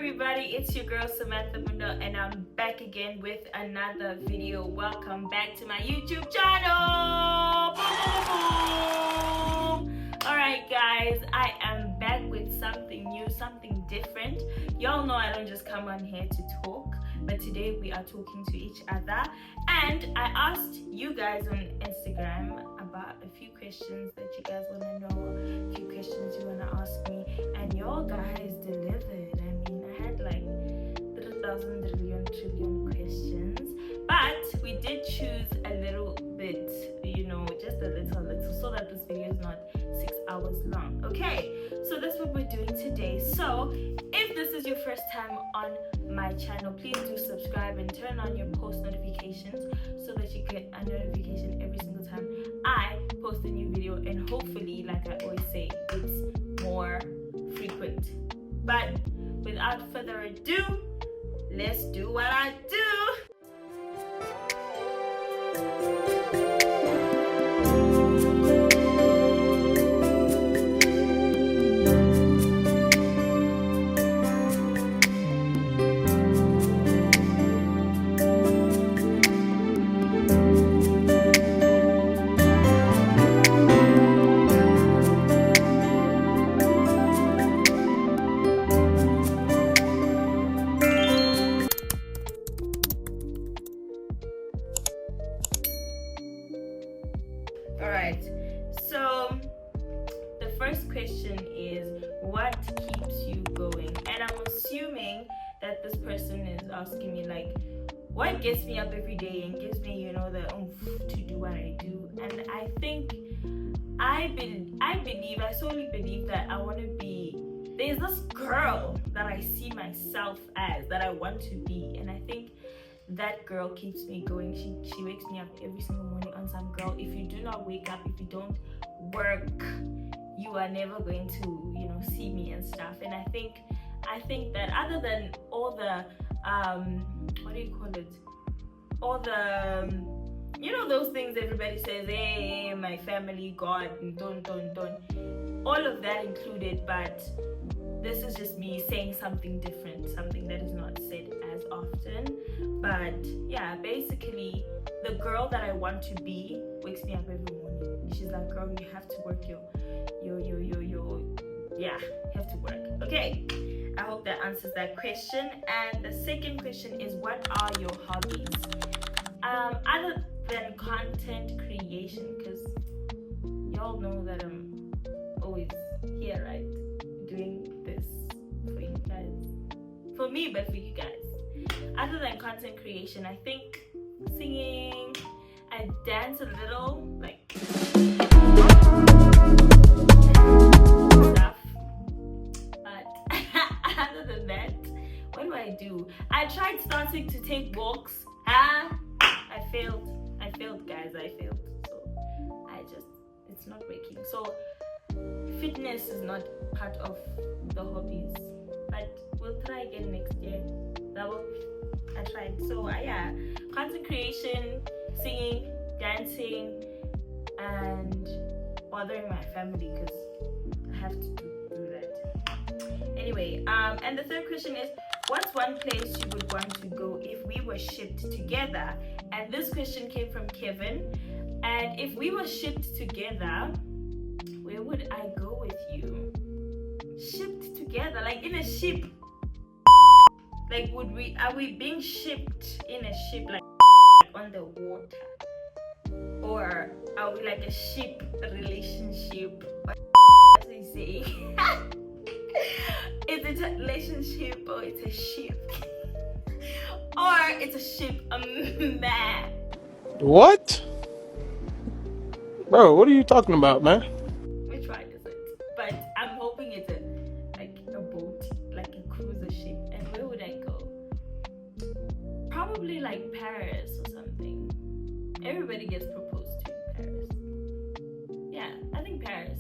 everybody, it's your girl Samantha Mundo and I'm back again with another video. Welcome back to my YouTube channel. Alright guys, I am back with something new, something different. Y'all know I don't just come on here to talk, but today we are talking to each other. And I asked you guys on Instagram about a few questions that you guys want to know, a few questions you want to ask me, and y'all guys delivered. I mean, I had like 3,000 trillion questions, but we did choose a little bit, just a little, so that this video is not 6 hours long. Okay, so that's what we're doing today. So if this is your first time on my channel, please do subscribe and turn on your post notifications so that you get a notification every single time I post a new video, and hopefully, like I always say, it's more frequent. But without further ado, let's do what I do. Alright, so the first question is, what keeps you going? And I'm assuming that this person is asking me like, what gets me up every day and gives me, the oomph to do what I do. And I think I solely believe that I want to be, there's this girl that I see myself as, that I want to be, and I think that girl keeps me going. She wakes me up every single morning on some girl. If you do not wake up, if you don't work, you are never going to, see me and stuff. And I think that other than all the what do you call it? All the those things everybody says, hey, my family, God, don't. All of that included, but this is just me saying something different, something that is not said as often. But yeah, basically, the girl that I want to be wakes me up every morning. She's like, girl, you have to work you have to work. Okay, I hope that answers that question. And the second question is, what are your hobbies? Other than content creation, because y'all know that I'm always here, right? Doing this for you guys, for me, but for you guys. Other than content creation, I think singing, I dance a little, like stuff, but other than that, what do? I tried starting to take walks. I failed guys, so it's not working. So fitness is not part of the hobbies, but we'll try again next year. I tried. So content creation, singing, dancing, and bothering my family because I have to do that. Anyway, and the third question is, what's one place you would want to go if we were shipped together? And this question came from Kevin. And if we were shipped together, where would I go with you? Shipped together, like in a ship. Like, are we being shipped in a ship, like on the water? Or are we like a ship relationship? What do you say? Is it a relationship or it's a ship? Or it's a ship, man? What? Bro, what are you talking about, man? Which one is it? But I'm hoping it's a boat, like a cruiser ship. And where would I go? Probably like Paris or something. Everybody gets proposed to in Paris. Yeah, I think Paris.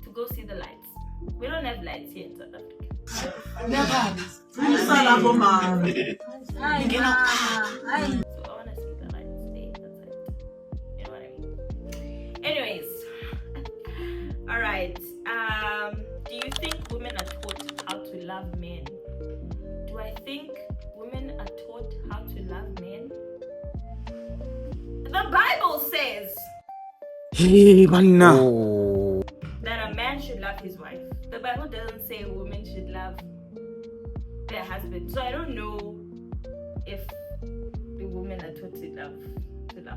To go see the lights. We don't have lights here in South Africa. So I want to see the lights there. That's it. You know what I mean? Anyways. Alright. Do you think women are taught how to love men? do I think women are taught how to love men? The Bible says that a man should love his wife. The Bible doesn't say women should love their husband. So I don't know if the women are taught to love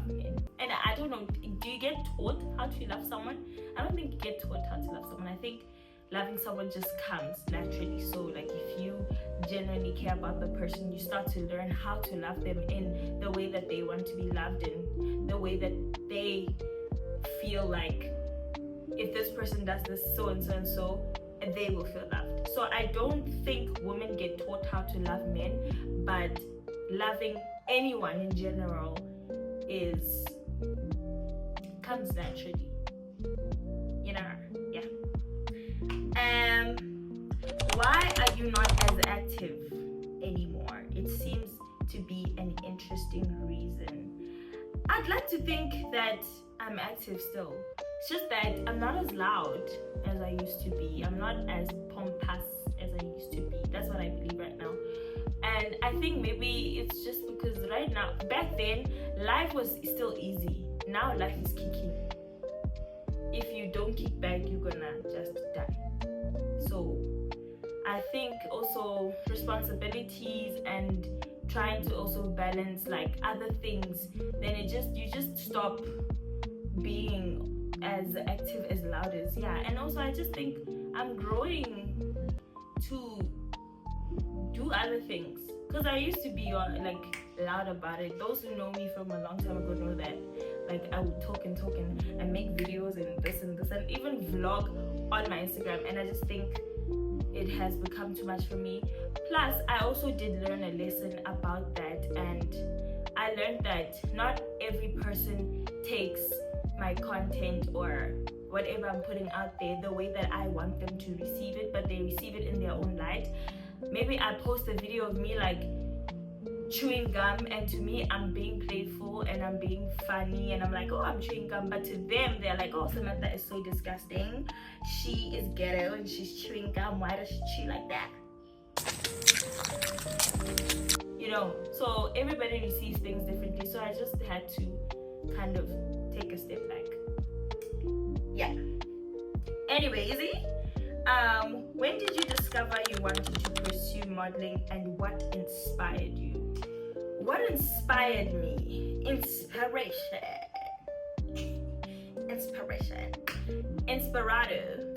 men. And I don't know, do you get taught how to love someone? I don't think you get taught how to love someone. I think loving someone just comes naturally. So like if you genuinely care about the person, you start to learn how to love them in the way that they want to be loved, in the way that they feel like if this person does this so and so and so, they will feel loved. So I don't think women get taught how to love men, but loving anyone in general comes naturally. Why are you not as active anymore? It seems to be an interesting reason. I'd like to think that I'm active still. It's just that I'm not as loud as I used to be. I'm not as pompous as I used to be. That's what I believe right now. And I think maybe it's just because right now, back then, life was still easy. Now life is kicking. If you don't kick back, you're gonna just die. So I think also responsibilities and trying to also balance like other things, then you just stop being as active, as loud as and also I just think I'm growing to do other things, because I used to be like loud about it. Those who know me from a long time ago know that like I would talk and make videos and this and even vlog on my Instagram, and I just think it has become too much for me. Plus I also did learn a lesson about that, and I learned that not every person takes my content or whatever I'm putting out there the way that I want them to receive it, but they receive it in their own light. Maybe I post a video of me like chewing gum, and to me I'm being playful and I'm being funny and I'm like, oh, I'm chewing gum, but to them they're like, oh, Samantha is so disgusting, she is ghetto and she's chewing gum, why does she chew like that? So everybody receives things differently, so I just had to kind of take a step back. Anyway, Izzy, when did you discover you wanted to pursue modeling, and what inspired you? What inspired me? Inspirado.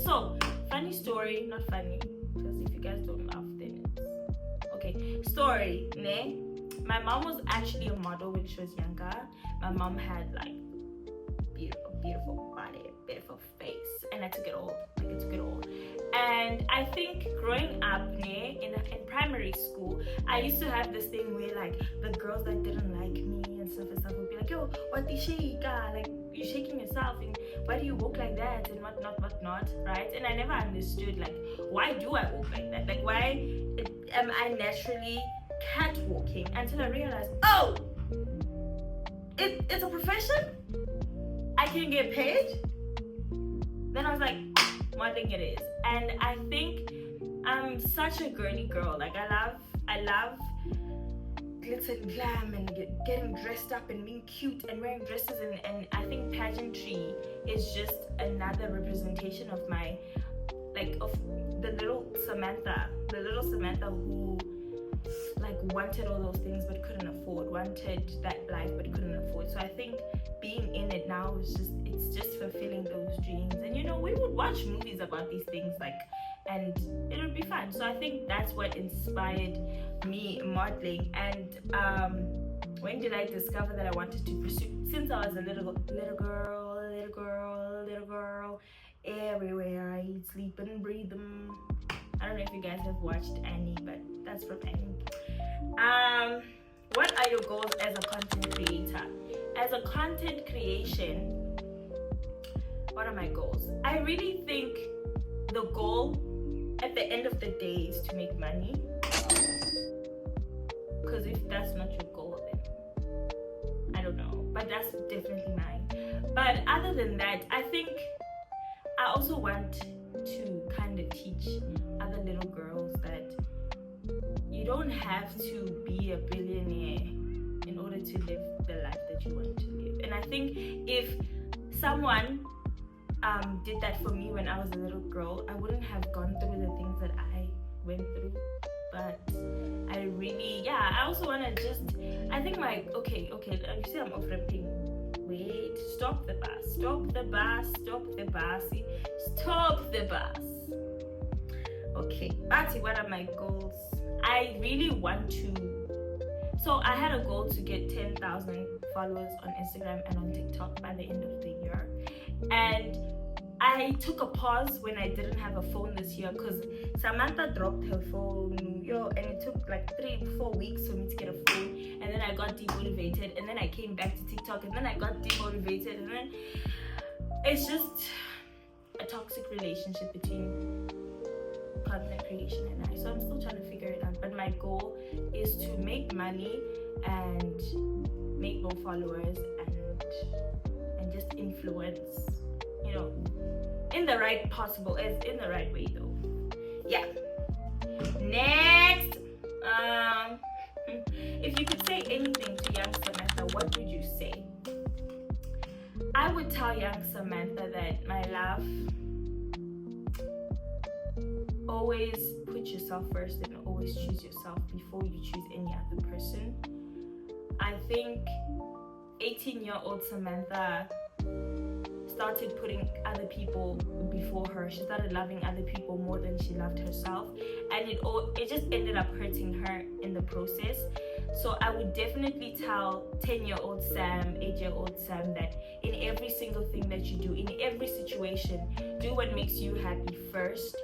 So funny story, not funny, because if you guys don't laugh, then it's okay. Story, ne? My mom was actually a model when she was younger. My mom had like beautiful body, beautiful face, and I took it all. And I think growing up in primary school, I used to have this thing where like the girls that didn't like me and stuff would be like, yo, what the shake? Like, you're shaking yourself, and why do you walk like that, and whatnot, right? And I never understood like, why do I walk like that? Like, why am I naturally catwalking? Until I realized, oh, it's a profession, I can get paid. Then I was like, modeling it is. And I think I'm such a girly girl. Like I love glitz and glam and getting dressed up and being cute and wearing dresses, and I think pageantry is just another representation of my, like, of the little Samantha who like wanted all those things but couldn't afford, wanted that life but couldn't afford. So I think being in it now is just fulfilling those dreams. And we would watch movies about these things, like, and it would be fun. So I think that's what inspired me modeling. And when did I discover that I wanted to pursue? Since I was a little girl, everywhere I eat, sleep and breathe them. I don't know if you guys have watched Annie, but that's from Annie. What are your goals as a content creator? As a content creation, what are my goals? I really think the goal at the end of the day is to make money. Because if that's not your goal, then I don't know. But that's definitely mine. But other than that, I think I also want to kind of teach other little girls have to be a billionaire in order to live the life that you want to live. And I think if someone did that for me when I was a little girl, I wouldn't have gone through the things that I went through. But I really, I also want to just, I think okay, you see I'm off-ramping. Wait, stop the bus. Okay, Bati, what are my goals? I really want to, so I had a goal to get 10,000 followers on Instagram and on TikTok by the end of the year. And I took a pause when I didn't have a phone this year because Samantha dropped her phone, and it took like 3-4 weeks for me to get a phone. And then I got demotivated, and then I came back to TikTok, and then I got demotivated, and then it's just a toxic relationship between content creation and I. So I'm still trying to figure it out. But my goal is to make money and make more followers and just influence, in the right way though. Yeah. Next, if you could say anything to young Samantha, what would you say? I would tell young Samantha that, my love, always put yourself first and always choose yourself before you choose any other person. I think 18-year-old Samantha started putting other people before her. She started loving other people more than she loved herself, and it just ended up hurting her in the process. So I would definitely tell 10-year-old Sam, 8-year-old Sam that in every single thing that you do, in every situation, do what makes you happy first.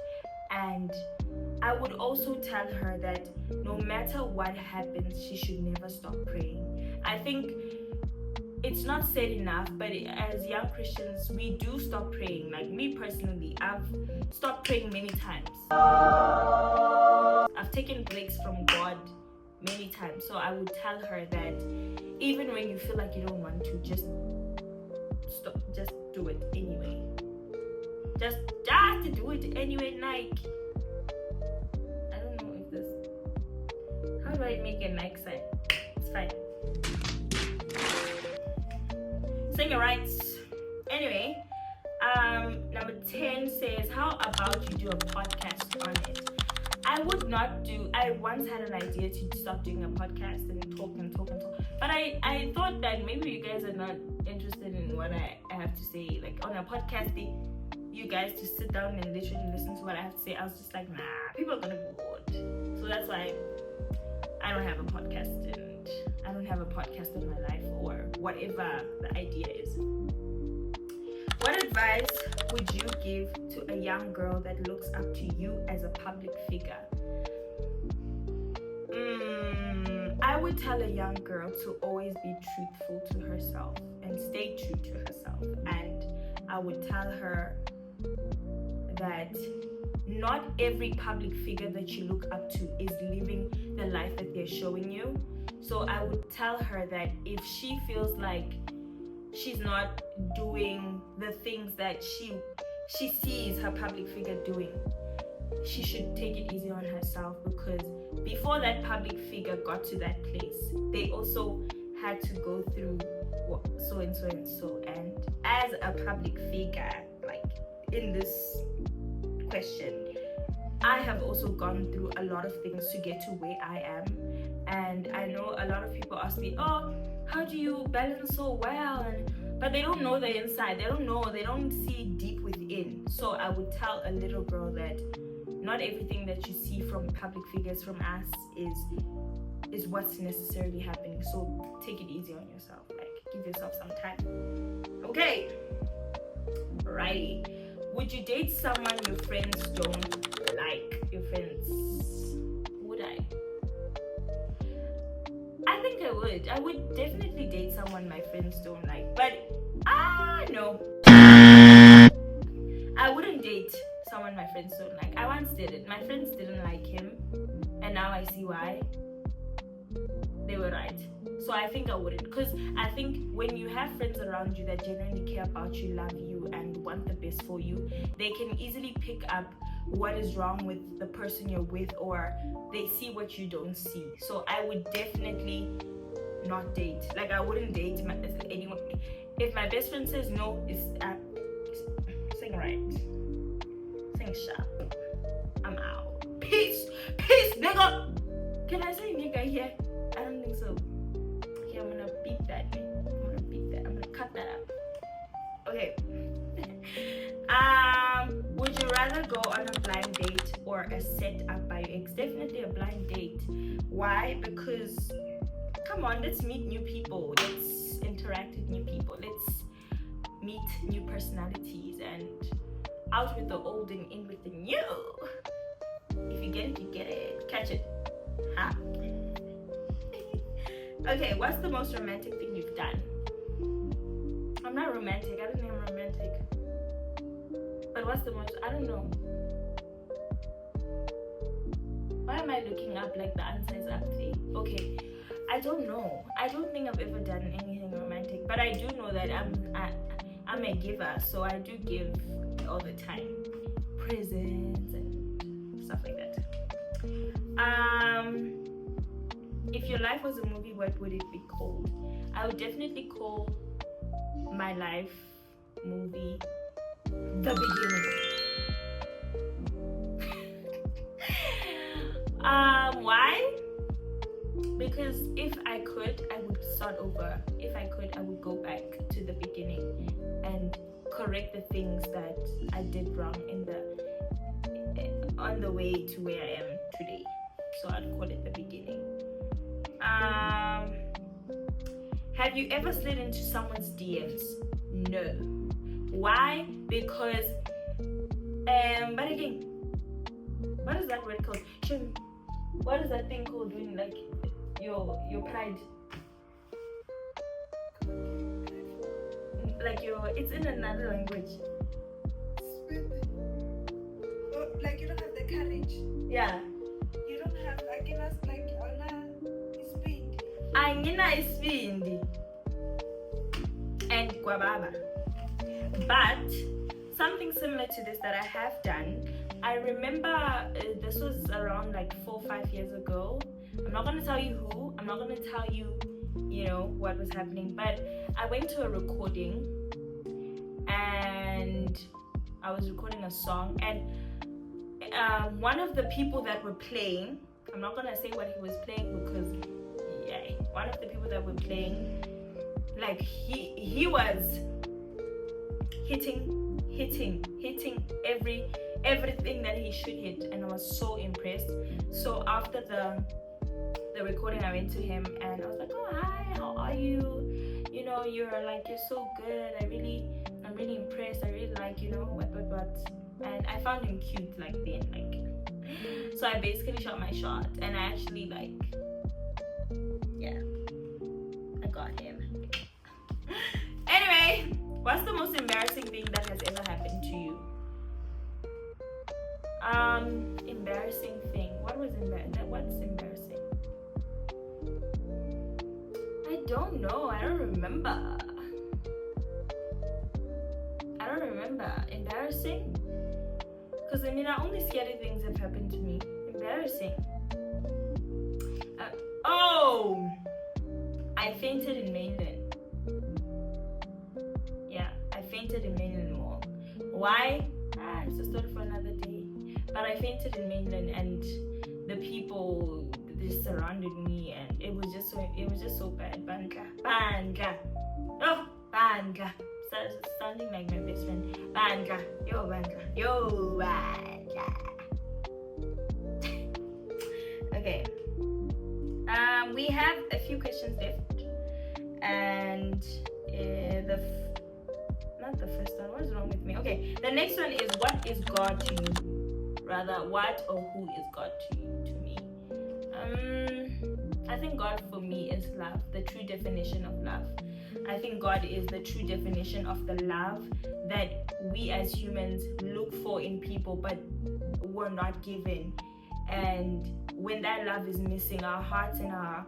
And I would also tell her that no matter what happens, she should never stop praying. I think it's not said enough, but as young Christians, we do stop praying. Like me personally, I've stopped praying many times. I've taken breaks from God many times. So I would tell her that even when you feel like you don't want to, just stop, just do it anyway. Just do it anyway. Like, I don't know if this, how do I make a Nike sign? It's fine. Singer rights. Anyway, number 10 says, how about you do a podcast on it? I once had an idea to start doing a podcast and talk. But I thought that maybe you guys are not interested in what I have to say. Like on a podcast, you guys to sit down and literally listen to what I have to say. I was just like, nah, people are gonna be bored. So that's why I don't have a podcast, and I don't have a podcast in my life, or whatever the idea is. What advice would you give to a young girl that looks up to you as a public figure? I would tell a young girl to always be truthful to herself and stay true to herself. And I would tell her that not every public figure that you look up to is living the life that they're showing you. So I would tell her that if she feels like she's not doing the things that she sees her public figure doing, she should take it easy on herself, because before that public figure got to that place, they also had to go through so and so and so. And as a public figure, like in this question, I have also gone through a lot of things to get to where I am. And I know a lot of people ask me, oh, how do you balance so well? But they don't know the inside. They don't see deep within. So I would tell a little girl that not everything that you see from public figures, from us, is what's necessarily happening. So take it easy on yourself. Like, give yourself some time. Okay. Righty. Would you date someone your friends don't like? Your friends? Would I? I think I would. I would definitely date someone my friends don't like. But, no. I wouldn't date someone my friends don't like. I once did it. My friends didn't like him. And now I see why. They were right. So I think I wouldn't, because I think when you have friends around you that genuinely care about you, love you, and want the best for you, they can easily pick up what is wrong with the person you're with, or they see what you don't see. So I would definitely not date. Like, I wouldn't date anyone. If my best friend says no, it's saying right, saying sharp, I'm out. Peace, nigga. Can I say nigga here? I don't think so. Okay, I'm gonna beep that. I'm gonna cut that out. Okay. Would you rather go on a blind date or a set up by your ex? Definitely a blind date. Why? Because, come on, let's meet new people. Let's interact with new people. Let's meet new personalities, and out with the old and in with the new. If you get it, you get it. Catch it. Ha. Okay, what's the most romantic thing you've done? I'm not romantic. I don't think I'm romantic. But what's the most? I don't know. Why am I looking up like the answer is up there? Okay, I don't know. I don't think I've ever done anything romantic, but I do know that I'm a giver, so I do give all the time, presents and stuff like that. If your life was a movie, what would it be called? I would definitely call my life movie The Beginning. Why? Because if I could, I would start over. If I could, I would go back to the beginning and correct the things that I did wrong on the way to where I am today. So I'd call it The Beginning. Have you ever slid into someone's DMs? No. Why? Because but again, what is that word called? What is that thing called when like your pride, like it's in another language. Like you don't have the courage. Yeah. You don't have like enough like speed. Angina isibindi and guababa. But something similar to this that I have done, I remember this was around like 4 or 5 years ago. I'm not going to tell you who, I'm not going to tell you, what was happening, but I went to a recording and I was recording a song, and one of the people that were playing, I'm not going to say what he was playing because, one of the people that were playing, like he was hitting everything that he should hit, and I was so impressed. So after the recording, I went to him and I was like, oh hi, how are you? You're so good. I'm really impressed. I really like, what. And I found him cute like then, so I basically shot my shot, and I actually I got him. Anyway, what's the most embarrassing thing that has ever happened to you? Embarrassing thing. What was embarrassing? What's embarrassing? I don't know. I don't remember. Embarrassing? Because only scary things have happened to me. Embarrassing. I fainted in Mainland. Yeah, I fainted in Mainland Mall. Why? It's a story for another day. But I fainted in Mainland, and the people just surrounded me, and it was just so bad. Banga. Oh, Banga. Sounding like my best friend. Banga. Yo, Banga. Okay. We have a few questions left, and not the first one. What is wrong with me? Okay, the next one is, what is God to you? Rather, what or who is God to me? I think God for me is love, the true definition of love. I think God is the true definition of the love that we as humans look for in people, but were not given. and when that love is missing, our hearts and our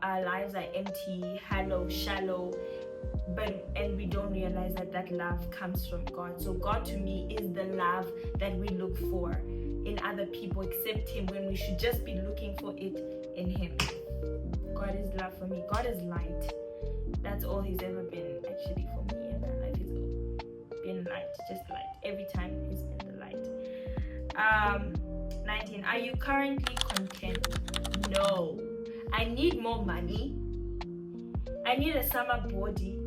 lives are empty, hollow, shallow, and we don't realize that love comes from God. So God to me is the love that we look for in other people except Him, when we should just be looking for it in Him. God is love for me. God is light. That's all He's ever been actually for me in my life. He's been light, just light. Every time He's been the light. 19. Are you currently content? No. I need more money. I need a summer body.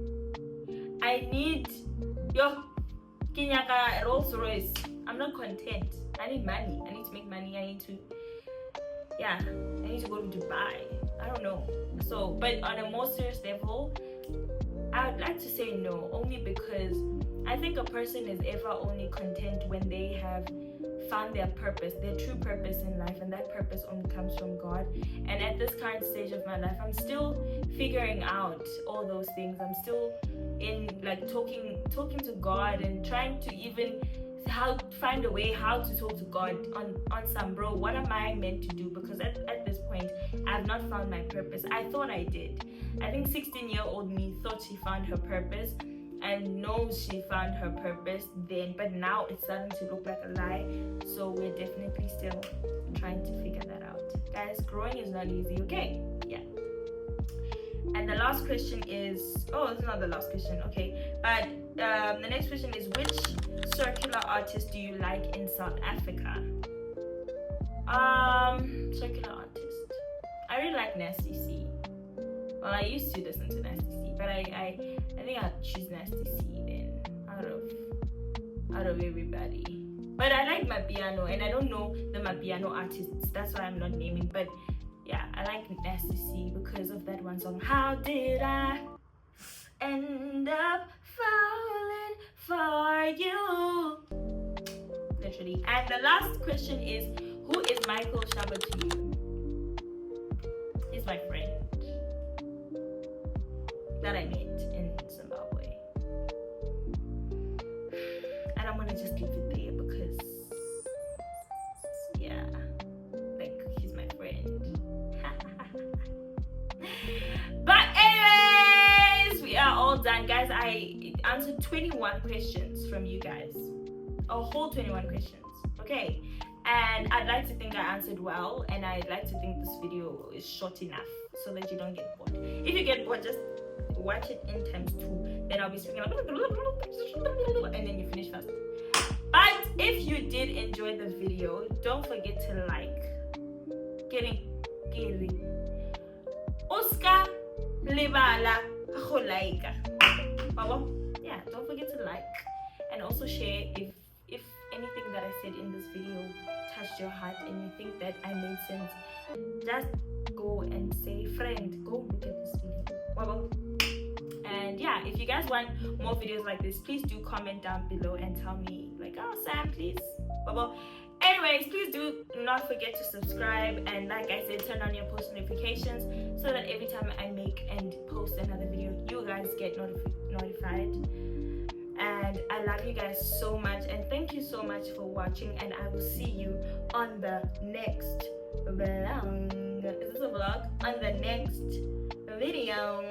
I need Kinyaka Rolls Royce. I'm not content. I need money. I need to make money. I need to go to Dubai. I don't know. So, but on a more serious level, I would like to say no, only because I think a person is ever only content when they have found their purpose, their true purpose in life, and that purpose only comes from God. And at this current stage of my life, I'm still figuring out all those things. I'm still in talking to God and trying to even find a way how to talk to God on some, bro, what am I meant to do? Because at this point, I've not found my purpose. I thought I did. I think 16-year-old me thought she found her purpose and knows she found her purpose then, but now it's starting to look like a lie. So we're definitely still trying to figure that out. Guys, growing is not easy, okay? Yeah. And the last question is, it's not the last question, okay, but the next question is, which circular artist do you like in South Africa? Circular artist, I really like Nasty C. Well, I used to listen to Nasty C, but I think I'd choose Nasty C then out of everybody. But I like Mapiano, and I don't know the Mapiano artists, that's why I'm not naming, but yeah, I like Nasty C because of that one song, How Did I End Up Falling For You? Literally. And the last question is, who is Michael Shaba to you? He's my friend that I met in Zimbabwe. And I'm gonna just leave it there because, yeah, like, he's my friend. But anyways, we are all done, guys. I answered 21 questions from you guys, a whole 21 questions, okay? And I'd like to think I answered well, and I'd like to think this video is short enough so that you don't get bored. If you get bored, just watch it in times 2, then I'll be speaking and then you finish fast. But if you did enjoy the video, don't forget to like. Oscar Lebala Kholaika. Yeah, don't forget to like and also share if anything that I said in this video touched your heart and you think that I made sense. Just go and say, friend, go look at this video. And yeah, if you guys want more videos like this, please do comment down below and tell me, like, oh Sam, please. Anyways, please do not forget to subscribe, and like I said, turn on your post notifications so that every time I make and post another video, you guys get notified. And I love you guys so much, and thank you so much for watching, and I will see you on the next vlog. Is this a vlog? On the next video.